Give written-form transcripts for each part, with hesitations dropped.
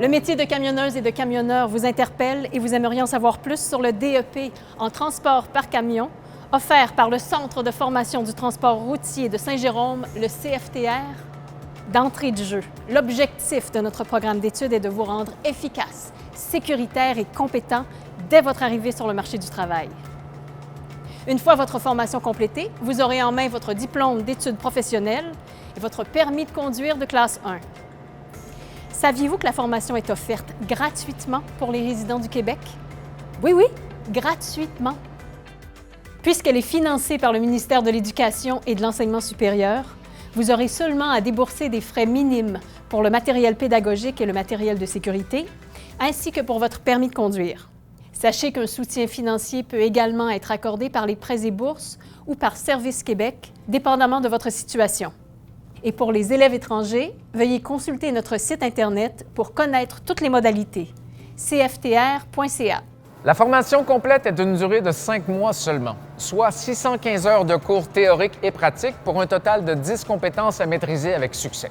Le métier de camionneuse et de camionneur vous interpelle et vous aimeriez en savoir plus sur le DEP en transport par camion, offert par le Centre de formation du transport routier de Saint-Jérôme, le CFTR? D'entrée de jeu, l'objectif de notre programme d'études est de vous rendre efficace, sécuritaire et compétent dès votre arrivée sur le marché du travail. Une fois votre formation complétée, vous aurez en main votre diplôme d'études professionnelles et votre permis de conduire de classe 1. Saviez-vous que la formation est offerte gratuitement pour les résidents du Québec? Oui, gratuitement. Puisqu'elle est financée par le ministère de l'Éducation et de l'Enseignement supérieur, vous aurez seulement à débourser des frais minimes pour le matériel pédagogique et le matériel de sécurité, ainsi que pour votre permis de conduire. Sachez qu'un soutien financier peut également être accordé par les prêts et bourses ou par Service Québec, dépendamment de votre situation. Et pour les élèves étrangers, veuillez consulter notre site Internet pour connaître toutes les modalités. cftr.ca. La formation complète est d'une durée de 5 mois seulement, soit 615 heures de cours théoriques et pratiques pour un total de 10 compétences à maîtriser avec succès.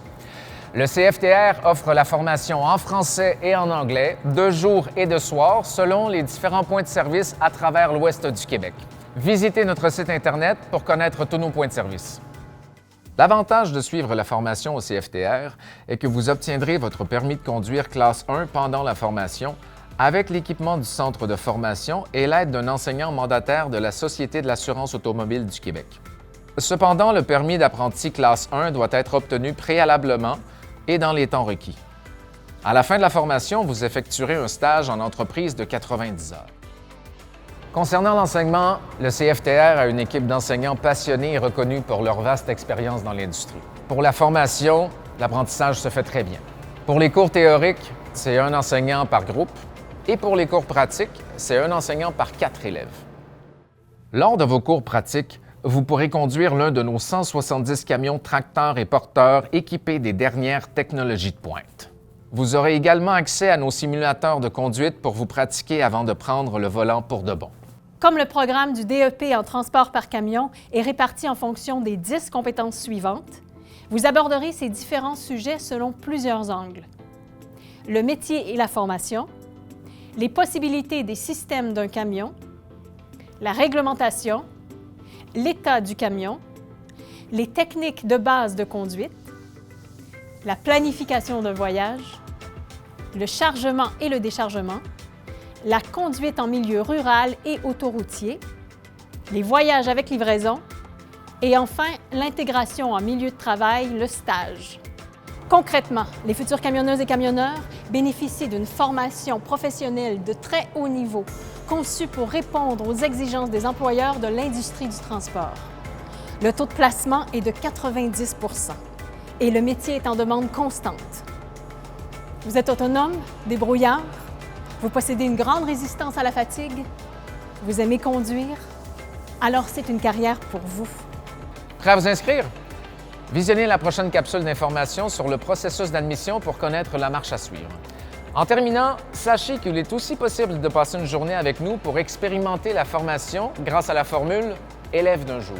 Le CFTR offre la formation en français et en anglais, de jour et de soir, selon les différents points de service à travers l'ouest du Québec. Visitez notre site Internet pour connaître tous nos points de service. L'avantage de suivre la formation au CFTR est que vous obtiendrez votre permis de conduire classe 1 pendant la formation avec l'équipement du centre de formation et l'aide d'un enseignant mandataire de la Société de l'assurance automobile du Québec. Cependant, le permis d'apprenti classe 1 doit être obtenu préalablement et dans les temps requis. À la fin de la formation, vous effectuerez un stage en entreprise de 90 heures. Concernant l'enseignement, le CFTR a une équipe d'enseignants passionnés et reconnus pour leur vaste expérience dans l'industrie. Pour la formation, l'apprentissage se fait très bien. Pour les cours théoriques, c'est un enseignant par groupe et pour les cours pratiques, c'est un enseignant par 4 élèves. Lors de vos cours pratiques, vous pourrez conduire l'un de nos 170 camions tracteurs et porteurs équipés des dernières technologies de pointe. Vous aurez également accès à nos simulateurs de conduite pour vous pratiquer avant de prendre le volant pour de bon. Comme le programme du DEP en transport par camion est réparti en fonction des 10 compétences suivantes, vous aborderez ces différents sujets selon plusieurs angles. Le métier et la formation, les possibilités des systèmes d'un camion, la réglementation, l'état du camion, les techniques de base de conduite, la planification d'un voyage, le chargement et le déchargement, la conduite en milieu rural et autoroutier, les voyages avec livraison et enfin l'intégration en milieu de travail, le stage. Concrètement, les futures camionneuses et camionneurs bénéficient d'une formation professionnelle de très haut niveau, conçue pour répondre aux exigences des employeurs de l'industrie du transport. Le taux de placement est de 90 % et le métier est en demande constante. Vous êtes autonome, débrouillard, vous possédez une grande résistance à la fatigue, vous aimez conduire, alors c'est une carrière pour vous. Prêt à vous inscrire? Visionnez la prochaine capsule d'information sur le processus d'admission pour connaître la marche à suivre. En terminant, sachez qu'il est aussi possible de passer une journée avec nous pour expérimenter la formation grâce à la formule « élève d'un jour ».